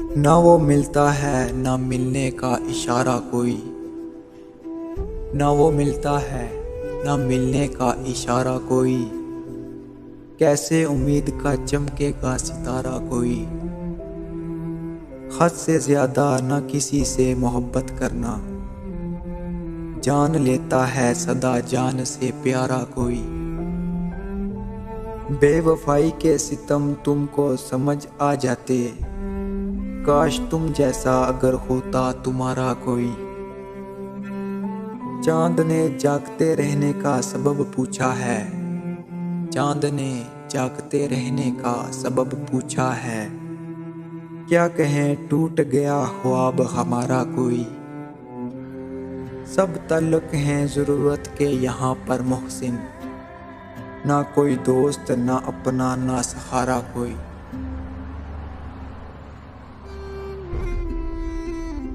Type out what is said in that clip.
ना वो मिलता है ना मिलने का इशारा कोई, ना वो मिलता है ना मिलने का इशारा कोई। कैसे उम्मीद का चमकेगा सितारा कोई। हद से ज्यादा ना किसी से मोहब्बत करना, जान लेता है सदा जान से प्यारा कोई। बेवफाई के सितम तुमको समझ आ जाते, काश तुम जैसा अगर होता तुम्हारा कोई। चांद ने जागते रहने का सबब पूछा है, चांद ने जागते रहने का सबब पूछा है। क्या कहें टूट गया ख्वाब हमारा कोई। सब तल्लुक हैं ज़रूरत के यहाँ पर मोहसिन, ना कोई दोस्त ना अपना ना सहारा कोई।